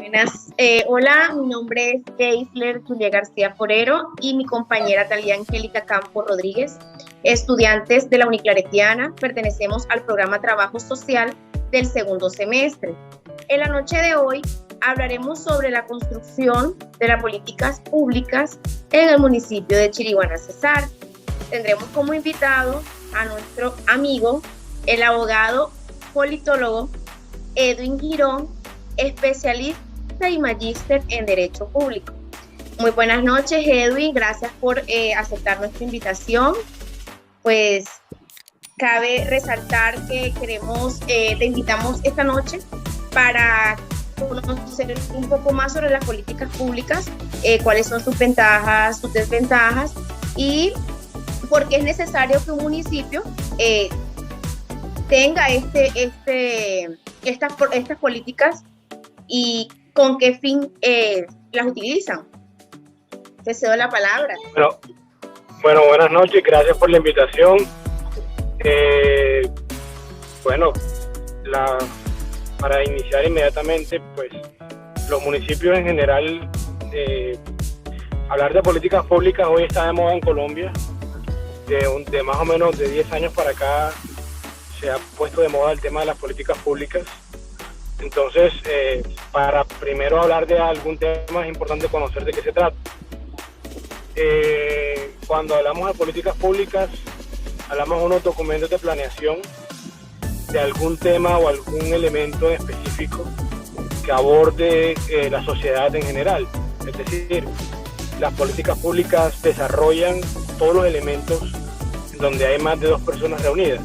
Buenas. Hola, mi nombre es Geisler Julia García Forero y mi compañera Talía Angélica Campos Rodríguez, estudiantes de la Uniclaretiana, pertenecemos al programa Trabajo Social del segundo semestre. En la noche de hoy hablaremos sobre la construcción de las políticas públicas en el municipio de Chiriguaná Cesar. Tendremos como invitado a nuestro amigo, el abogado politólogo Edwin Girón, especialista y magíster en Derecho Público. Muy buenas noches, Edwin, gracias por aceptar nuestra invitación. Pues cabe resaltar que te invitamos esta noche para conocer un poco más sobre las políticas públicas, cuáles son sus ventajas, sus desventajas y por qué es necesario que un municipio tenga estas políticas y con qué fin las utilizan. Te cedo la palabra. Bueno, buenas noches, gracias por la invitación. Para iniciar inmediatamente, pues los municipios en general, hablar de políticas públicas hoy está de moda en Colombia. De más o menos de 10 años para acá se ha puesto de moda el tema de las políticas públicas. Entonces, para primero hablar de algún tema es importante conocer de qué se trata. Cuando hablamos de políticas públicas, hablamos de unos documentos de planeación de algún tema o algún elemento en específico que aborde la sociedad en general. Es decir, las políticas públicas desarrollan todos los elementos donde hay más de dos personas reunidas.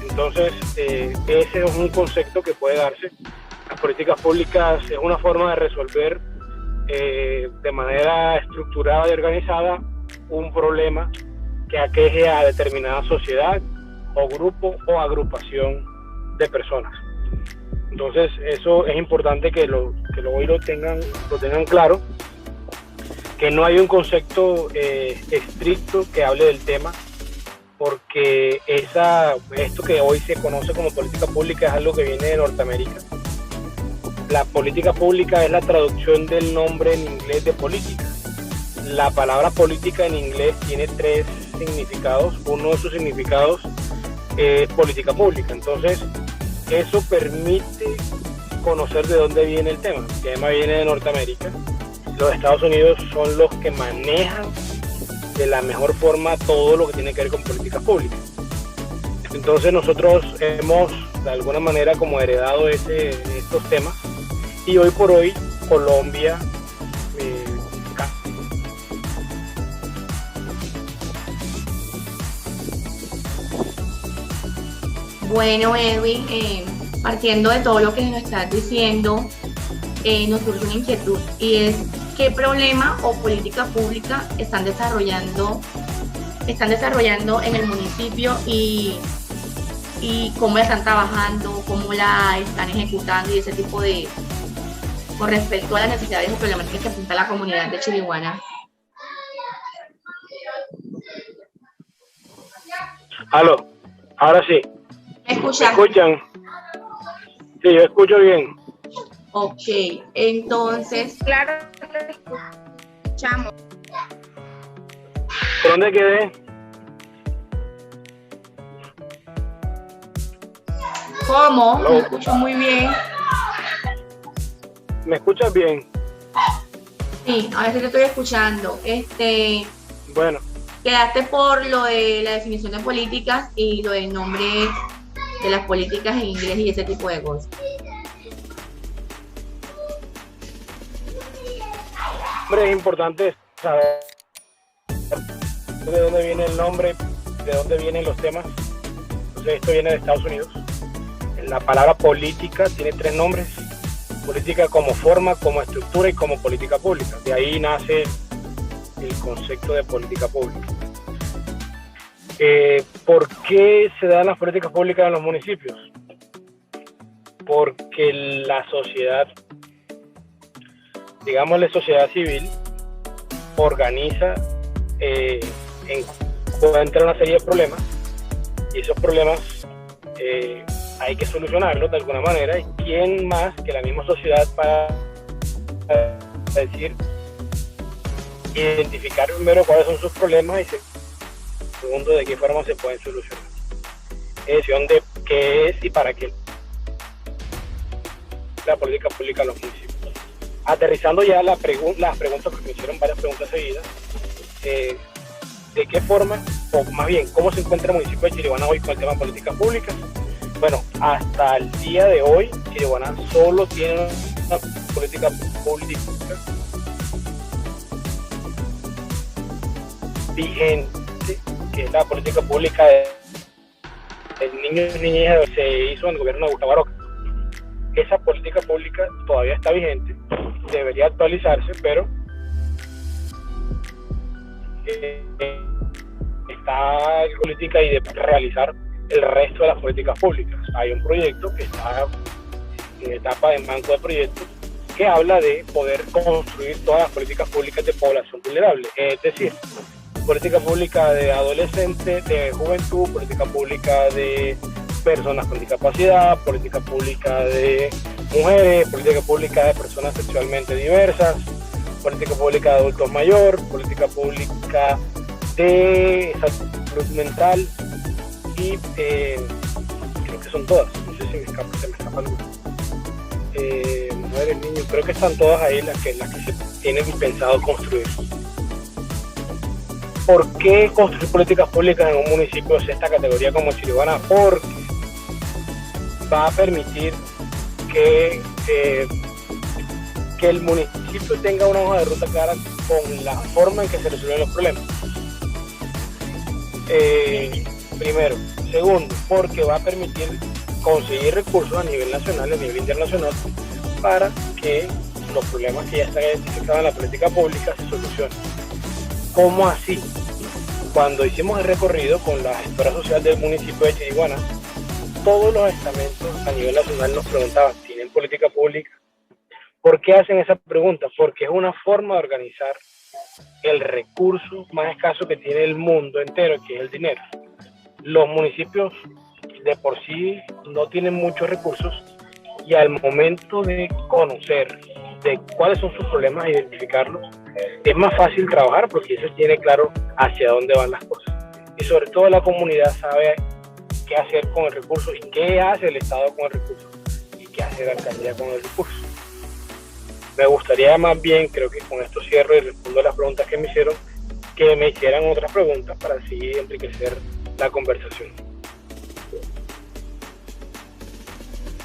Entonces, ese es un concepto que puede darse. Las políticas públicas es una forma de resolver de manera estructurada y organizada un problema que aqueje a determinada sociedad o grupo o agrupación de personas. Entonces, eso es importante que hoy lo tengan claro, que no hay un concepto estricto que hable del tema, porque esto que hoy se conoce como política pública es algo que viene de Norteamérica. La política pública es la traducción del nombre en inglés de política. La palabra política en inglés tiene 3 significados. Uno de sus significados es política pública. Entonces, eso permite conocer de dónde viene el tema. El tema viene de Norteamérica. Los Estados Unidos son los que manejan de la mejor forma todo lo que tiene que ver con políticas públicas. Entonces nosotros hemos de alguna manera como heredado estos temas y hoy por hoy Colombia Bueno, Edwin, partiendo de todo lo que nos estás diciendo, nos surge una inquietud y es qué problema o política pública están desarrollando en el municipio y cómo la están trabajando, cómo la están ejecutando y ese tipo de con respecto a las necesidades y problemáticas que apunta la comunidad de Chiriguaná. Aló, ahora sí. ¿Me ¿Me escuchan? Sí, yo escucho bien. Ok, entonces... Claro, escuchamos. ¿Por dónde quedé? ¿Cómo? Hello. Me escucho muy bien. ¿Me escuchas bien? Sí, ahora sí te estoy escuchando. Bueno. Quedaste por lo de la definición de políticas y lo del nombre de las políticas en inglés y ese tipo de cosas. Es importante saber de dónde viene el nombre, de dónde vienen los temas. Entonces esto viene de Estados Unidos. La palabra política tiene 3 nombres: política como forma, como estructura y como política pública. De ahí nace el concepto de política pública. ¿Por qué se dan las políticas públicas en los municipios? Porque la sociedad, digámosle sociedad civil, organiza, encuentra una serie de problemas y esos problemas hay que solucionarlos de alguna manera, y quién más que la misma sociedad para decir, identificar primero cuáles son sus problemas y segundo, de qué forma se pueden solucionar. Decisión de qué es y para qué la política pública en los municipios. Aterrizando ya las preguntas, que me hicieron varias preguntas seguidas, ¿de qué forma, o más bien, cómo se encuentra el municipio de Chiriguaná hoy con el tema de políticas públicas? Bueno, hasta el día de hoy, Chiriguaná solo tiene una política pública vigente, que es la política pública de niños y niñas que se hizo en el gobierno de Gustavo Aroca. Esa política pública todavía está vigente, debería actualizarse, pero está en política y de realizar el resto de las políticas públicas. Hay un proyecto que está en etapa de banco de proyectos que habla de poder construir todas las políticas públicas de población vulnerable, es decir, política pública de adolescentes, de juventud, política pública de personas con discapacidad, política pública de mujeres, política pública de personas sexualmente diversas, política pública de adultos mayores, política pública de salud mental y creo que son todas, no sé si se me escapa alguna. Mujeres, niños, creo que están todas ahí las que se tienen pensado construir. ¿Por qué construir políticas públicas en un municipio de esta categoría como Chiriguaná? Porque va a permitir que el municipio tenga una hoja de ruta clara con la forma en que se resuelven los problemas. Primero. Segundo, porque va a permitir conseguir recursos a nivel nacional, a nivel internacional, para que los problemas que ya están identificados en la política pública se solucionen. ¿Cómo así? Cuando hicimos el recorrido con la gestora social del municipio de Chiriguaná, todos los estamentos a nivel nacional nos preguntaban, ¿tienen política pública? ¿Por qué hacen esa pregunta? Porque es una forma de organizar el recurso más escaso que tiene el mundo entero, que es el dinero. Los municipios de por sí no tienen muchos recursos y al momento de conocer de cuáles son sus problemas e identificarlos, es más fácil trabajar porque eso tiene claro hacia dónde van las cosas. Y sobre todo la comunidad sabe qué hacer con el recurso y qué hace el Estado con el recurso y qué hace la alcaldía con el recurso. Me gustaría más bien, creo que con esto cierro y respondo a las preguntas que me hicieron, que me hicieran otras preguntas para así enriquecer la conversación.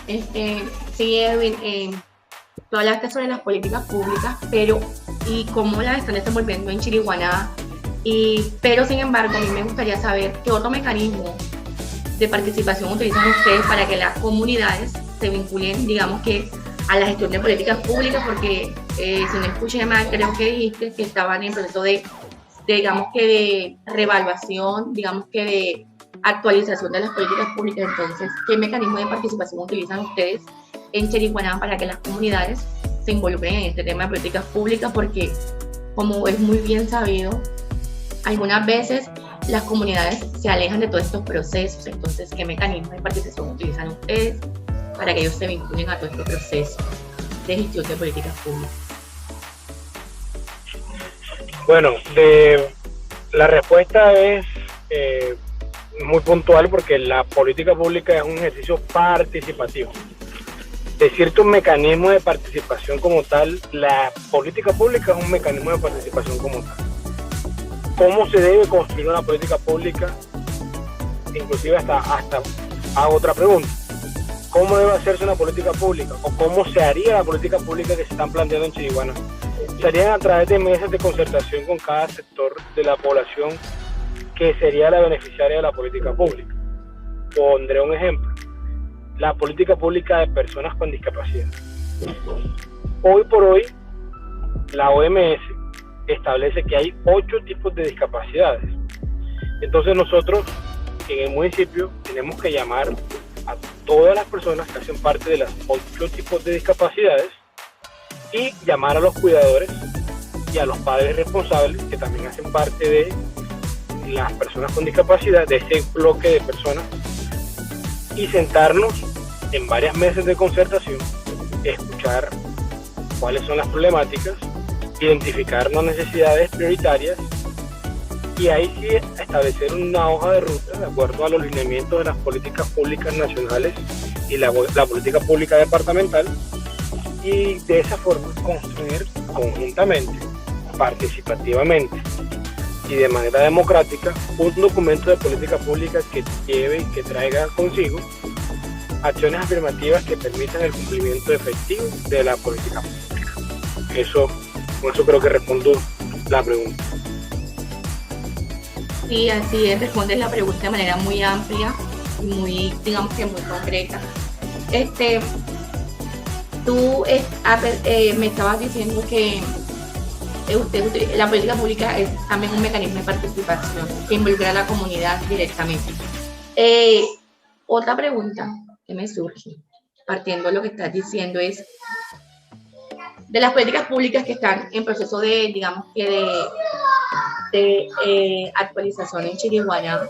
Sí, Edwin, tú hablaste sobre las políticas públicas, pero y cómo las están desenvolviendo en Chiriguaná, pero sin embargo a mí me gustaría saber qué otro mecanismo de participación utilizan ustedes para que las comunidades se vinculen, digamos que a la gestión de políticas públicas, porque si no escuché mal, creo que dijiste que estaban en proceso de digamos que de reevaluación, digamos que de actualización de las políticas públicas. Entonces, ¿qué mecanismo de participación utilizan ustedes en Chiriguaná para que las comunidades se involucren en este tema de políticas públicas? Porque, como es muy bien sabido, algunas veces las comunidades se alejan de todos estos procesos. Entonces, ¿qué mecanismo de participación utilizan ustedes para que ellos se vinculen a todo este proceso de gestión de políticas públicas? Bueno, la respuesta es muy puntual porque la política pública es un ejercicio participativo. Decirte un mecanismo de participación como tal, la política pública es un mecanismo de participación como tal. ¿Cómo se debe construir una política pública? Inclusive hasta hago otra pregunta. ¿Cómo debe hacerse una política pública? ¿O cómo se haría la política pública que se están planteando en Chiriguaná? Se harían a través de mesas de concertación con cada sector de la población que sería la beneficiaria de la política pública. Pondré un ejemplo. La política pública de personas con discapacidad. Hoy por hoy, la OMS establece que hay 8 tipos de discapacidades. Entonces nosotros, en el municipio, tenemos que llamar a todas las personas que hacen parte de las 8 tipos de discapacidades y llamar a los cuidadores y a los padres responsables que también hacen parte de las personas con discapacidad, de ese bloque de personas, y sentarnos en varias mesas de concertación, escuchar cuáles son las problemáticas, identificar las necesidades prioritarias y ahí sí establecer una hoja de ruta de acuerdo a los lineamientos de las políticas públicas nacionales y la política pública departamental, y de esa forma construir conjuntamente, participativamente y de manera democrática un documento de política pública que lleve y que traiga consigo acciones afirmativas que permitan el cumplimiento efectivo de la política pública. Con eso creo que respondo la pregunta. Sí, así es, respondes la pregunta de manera muy amplia y muy, digamos que muy concreta. Tú me estabas diciendo que la política pública es también un mecanismo de participación que involucra a la comunidad directamente. Otra pregunta que me surge, partiendo de lo que estás diciendo, es de las políticas públicas que están en proceso de, digamos que de actualización en Chiriguaná,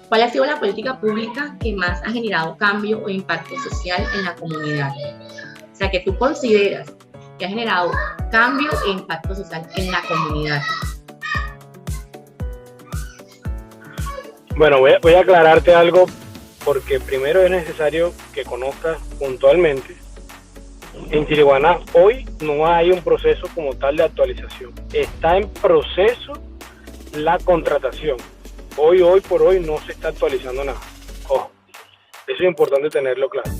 ¿cuál ha sido la política pública que más ha generado cambio o impacto social en la comunidad? O sea, que tú consideras que ha generado cambio e impacto social en la comunidad. Bueno, voy a aclararte algo, porque primero es necesario que conozcas puntualmente. En Chiriguaná hoy no hay un proceso como tal de actualización. Está en proceso la contratación. Hoy por hoy no se está actualizando nada. Ojo, eso es importante tenerlo claro.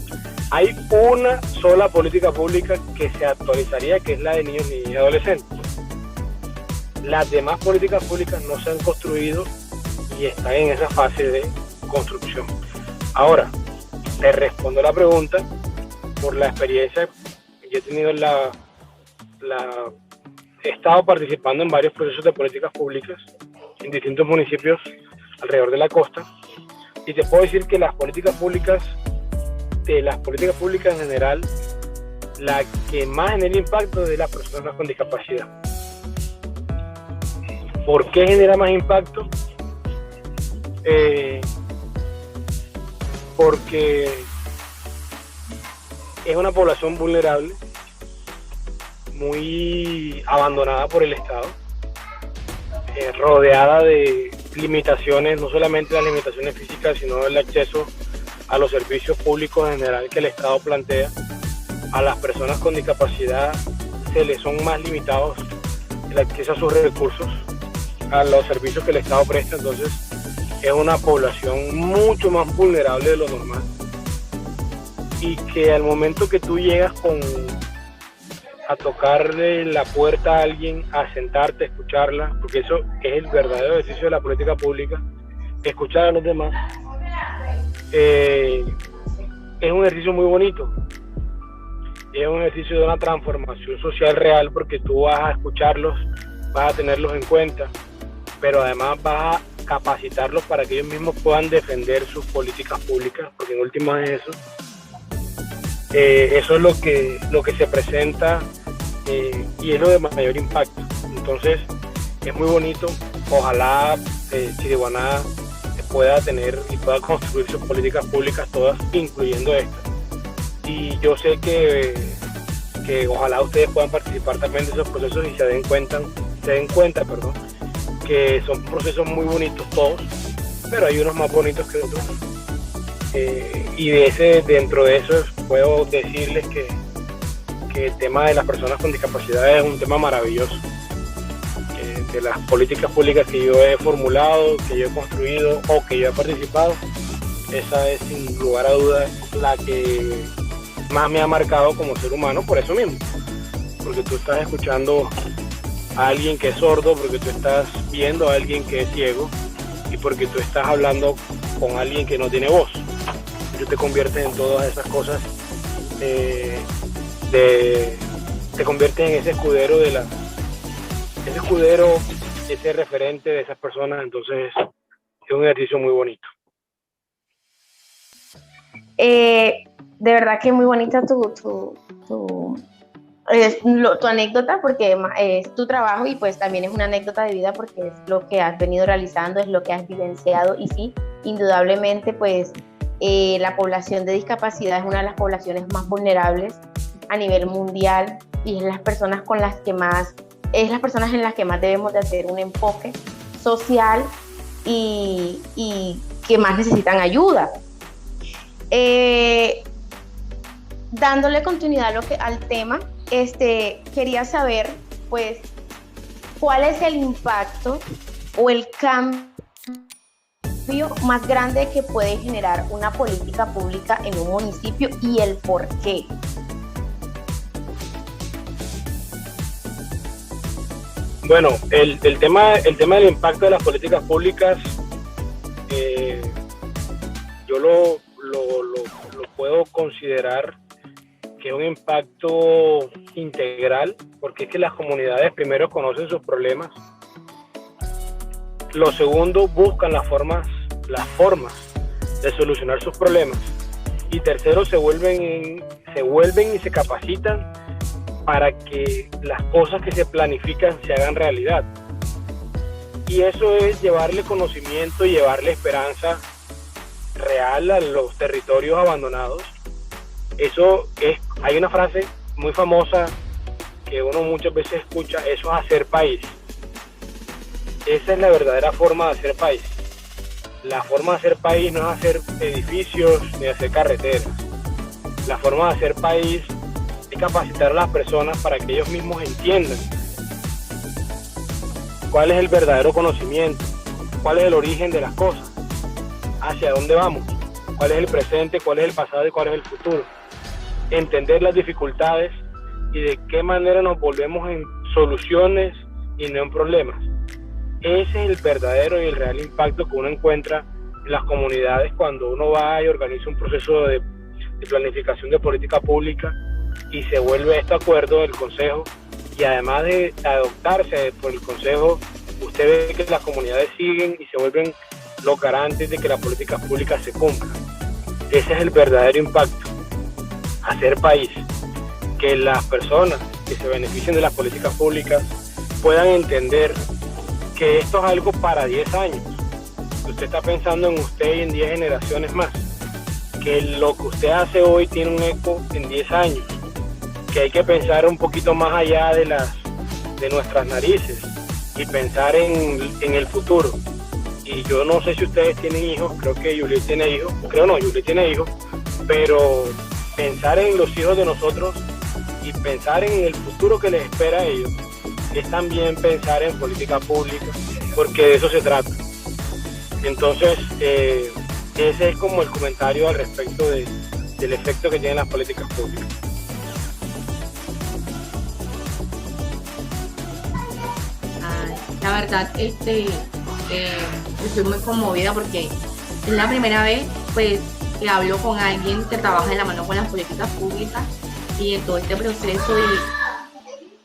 Hay una sola política pública que se actualizaría, que es la de niños, niñas y adolescentes. Las demás políticas públicas no se han construido y están en esa fase de construcción. Ahora, te respondo la pregunta por la experiencia que yo he tenido he estado participando en varios procesos de políticas públicas en distintos municipios alrededor de la costa, y te puedo decir que de las políticas públicas en general, la que más genera impacto es de las personas con discapacidad. ¿Por qué genera más impacto? Porque es una población vulnerable, muy abandonada por el Estado, rodeada de limitaciones, no solamente las limitaciones físicas, sino el acceso a los servicios públicos en general que el Estado plantea. A las personas con discapacidad se les son más limitados el acceso a sus recursos, a los servicios que el Estado presta. Entonces es una población mucho más vulnerable de lo normal, y que al momento que tú llegas a tocarle la puerta a alguien, a sentarte, a escucharla, porque eso es el verdadero ejercicio de la política pública, escuchar a los demás, es un ejercicio muy bonito. Es un ejercicio de una transformación social real, porque tú vas a escucharlos, vas a tenerlos en cuenta, pero además vas a capacitarlos para que ellos mismos puedan defender sus políticas públicas, porque en última es eso. Eso es lo que se presenta, y es lo de mayor impacto. Entonces es muy bonito. Ojalá Chiriguaná pueda tener y pueda construir sus políticas públicas todas, incluyendo esta. Y yo sé que ojalá ustedes puedan participar también de esos procesos y se den cuenta, que son procesos muy bonitos todos, pero hay unos más bonitos que otros. Y dentro de eso puedo decirles que el tema de las personas con discapacidad es un tema maravilloso. De las políticas públicas que yo he formulado, que yo he construido o que yo he participado, esa es sin lugar a dudas la que más me ha marcado como ser humano, por eso mismo, porque tú estás escuchando a alguien que es sordo, porque tú estás viendo a alguien que es ciego, y porque tú estás hablando con alguien que no tiene voz. Tú te conviertes en todas esas cosas, te conviertes en ese escudero ese referente de esas personas. Entonces es un ejercicio muy bonito. De verdad que muy bonita tu anécdota, porque es tu trabajo, y pues también es una anécdota de vida, porque es lo que has venido realizando, es lo que has vivenciado. Y sí, indudablemente pues la población de discapacidad es una de las poblaciones más vulnerables a nivel mundial, y es las personas con las que más, es las personas en las que más debemos de hacer un enfoque social y que más necesitan ayuda. Dándole continuidad al tema, quería saber, pues, cuál es el impacto o el cambio más grande que puede generar una política pública en un municipio y el por qué. Bueno, el tema del impacto de las políticas públicas, yo lo puedo considerar que es un impacto integral, porque es que las comunidades primero conocen sus problemas, lo segundo buscan las formas de solucionar sus problemas, y tercero se vuelven y se capacitan para que las cosas que se planifican se hagan realidad. Y eso es llevarle conocimiento y llevarle esperanza real a los territorios abandonados. Hay una frase muy famosa que uno muchas veces escucha, eso es hacer país. Esa es la verdadera forma de hacer país. La forma de hacer país no es hacer edificios ni hacer carreteras. La forma de hacer país es capacitar a las personas para que ellos mismos entiendan cuál es el verdadero conocimiento, cuál es el origen de las cosas, hacia dónde vamos, cuál es el presente, cuál es el pasado y cuál es el futuro. Entender las dificultades y de qué manera nos volvemos en soluciones y no en problemas. Ese es el verdadero y el real impacto que uno encuentra en las comunidades cuando uno va y organiza un proceso de planificación de política pública y se vuelve este acuerdo del Consejo, y además de adoptarse por el Consejo, usted ve que las comunidades siguen y se vuelven los garantes de que las políticas públicas se cumplan. Ese es el verdadero impacto, hacer país, que las personas que se beneficien de las políticas públicas puedan entender que esto es algo para 10 años, que usted está pensando en usted y en 10 generaciones más, que lo que usted hace hoy tiene un eco en 10 años, que hay que pensar un poquito más allá de nuestras narices y pensar en el futuro. Y yo no sé si ustedes tienen hijos, creo que Juliet tiene hijos, Juliet tiene hijos, pero pensar en los hijos de nosotros y pensar en el futuro que les espera a ellos es también pensar en política pública, porque de eso se trata. Entonces, ese es como el comentario al respecto del efecto que tienen las políticas públicas. La verdad, estoy muy conmovida porque es la primera vez pues que hablo con alguien que trabaja de la mano con las políticas públicas y en todo este proceso, y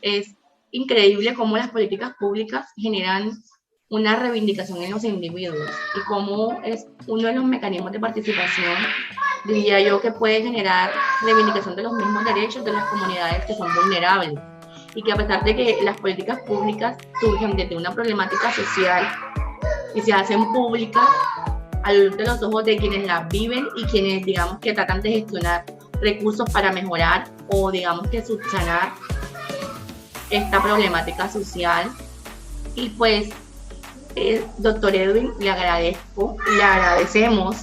es increíble cómo las políticas públicas generan una reivindicación en los individuos y cómo es uno de los mecanismos de participación, diría yo, que puede generar reivindicación de los mismos derechos de las comunidades que son vulnerables, y que a pesar de que las políticas públicas surgen desde una problemática social y se hacen públicas a la luz de los ojos de quienes las viven y quienes, digamos, que tratan de gestionar recursos para mejorar o, digamos, que subsanar esta problemática social. Y pues, doctor Edwin, le agradecemos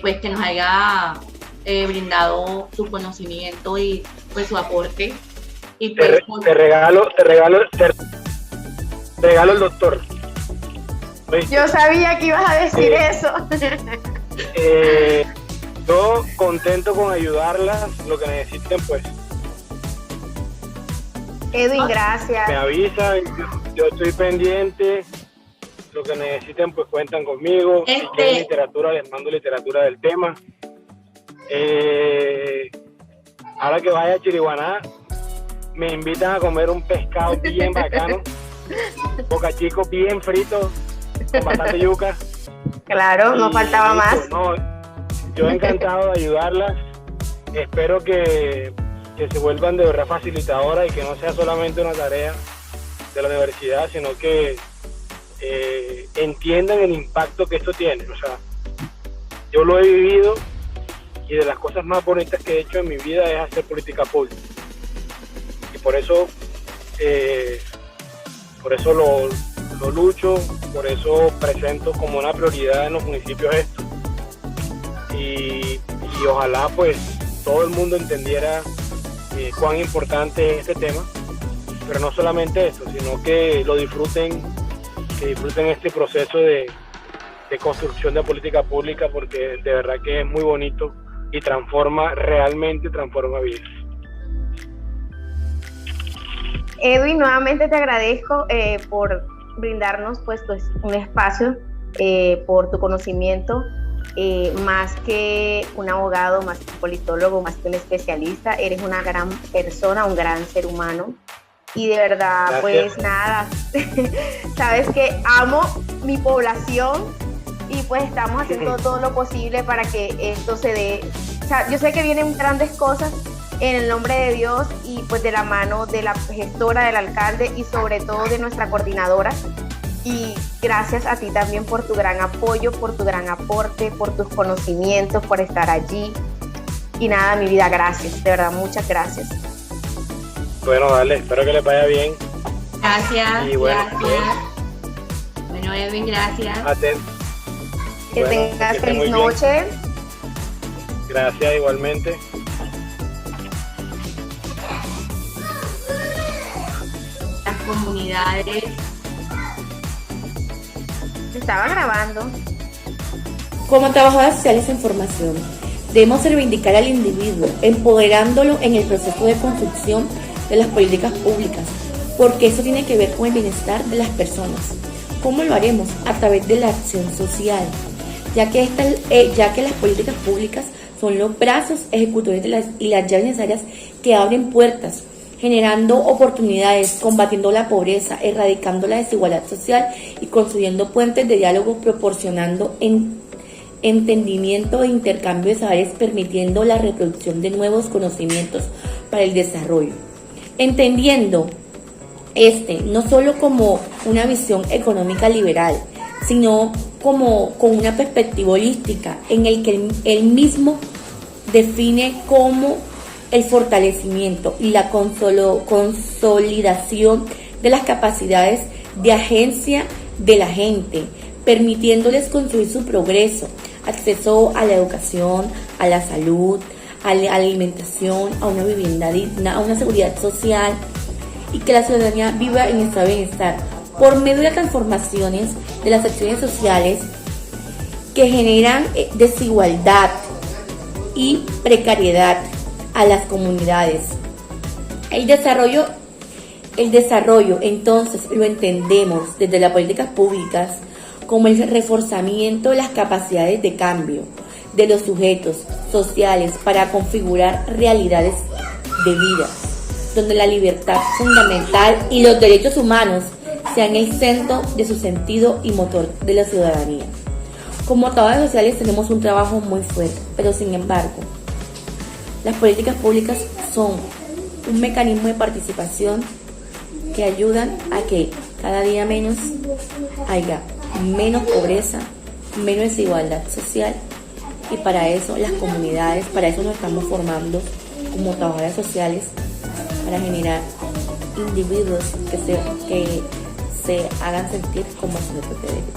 pues que nos haya brindado su conocimiento y pues su aporte. Y pues, te regalo el doctor. ¿Oíste? Yo sabía que ibas a decir eso. Yo contento con ayudarlas, lo que necesiten, pues. Edwin, gracias. Me avisan, yo estoy pendiente, lo que necesiten, pues cuentan conmigo. Si quieren literatura, les mando literatura del tema. Ahora que vaya a Chiriguaná, me invitan a comer un pescado bien bacano, boca chico, bien frito, con bastante yuca. Claro, no faltaba más. No, yo encantado de ayudarlas. Espero que se vuelvan de verdad facilitadoras y que no sea solamente una tarea de la universidad, sino que entiendan el impacto que esto tiene. O sea, yo lo he vivido y de las cosas más bonitas que he hecho en mi vida es hacer política pública. por eso lo lucho, por eso presento como una prioridad en los municipios esto. Y ojalá pues todo el mundo entendiera cuán importante es este tema, pero no solamente esto, sino que lo disfruten, este proceso de construcción de política pública, porque de verdad que es muy bonito y realmente transforma vidas. Edwin, nuevamente te agradezco por brindarnos pues un espacio, por tu conocimiento, más que un abogado, más que un politólogo, más que un especialista, eres una gran persona, un gran ser humano. Y de verdad, gracias. Pues nada, sabes que amo mi población y pues estamos haciendo todo lo posible para que esto se dé. O sea, yo sé que vienen grandes cosas en el nombre de Dios y pues de la mano de la gestora, del alcalde y sobre todo de nuestra coordinadora. Y gracias a ti también por tu gran apoyo, por tu gran aporte, por tus conocimientos, por estar allí. Y nada, mi vida, gracias, de verdad, muchas gracias. Bueno, dale, espero que les vaya bien. Gracias, y bueno, gracias. Bueno, Edwin, gracias. Que tengas feliz noche. Gracias, igualmente. Las comunidades. Estaba grabando. Como trabajadoras sociales en formación, debemos reivindicar al individuo, empoderándolo en el proceso de construcción de las políticas públicas, porque eso tiene que ver con el bienestar de las personas. ¿Cómo lo haremos? A través de la acción social, ya que las políticas públicas son los brazos ejecutores y las llaves necesarias que abren puertas, generando oportunidades, combatiendo la pobreza, erradicando la desigualdad social y construyendo puentes de diálogo, proporcionando entendimiento e intercambio de saberes, permitiendo la reproducción de nuevos conocimientos para el desarrollo. Entendiendo no solo como una visión económica liberal, sino como con una perspectiva holística en el que él mismo define como el fortalecimiento y la consolidación de las capacidades de agencia de la gente, permitiéndoles construir su progreso, acceso a la educación, a la salud, a la alimentación, a una vivienda digna, a una seguridad social, y que la ciudadanía viva en estado de bienestar por medio de las transformaciones de las acciones sociales que generan desigualdad y precariedad a las comunidades. El desarrollo entonces lo entendemos desde las políticas públicas como el reforzamiento de las capacidades de cambio de los sujetos sociales para configurar realidades de vida, donde la libertad fundamental y los derechos humanos sean el centro de su sentido y motor de la ciudadanía. Como trabajadores sociales tenemos un trabajo muy fuerte, pero sin embargo, las políticas públicas son un mecanismo de participación que ayudan a que cada día haya menos pobreza, menos desigualdad social, y para eso las comunidades, para eso nos estamos formando como trabajadoras sociales, para generar individuos que se hagan sentir como sujetos de derechos.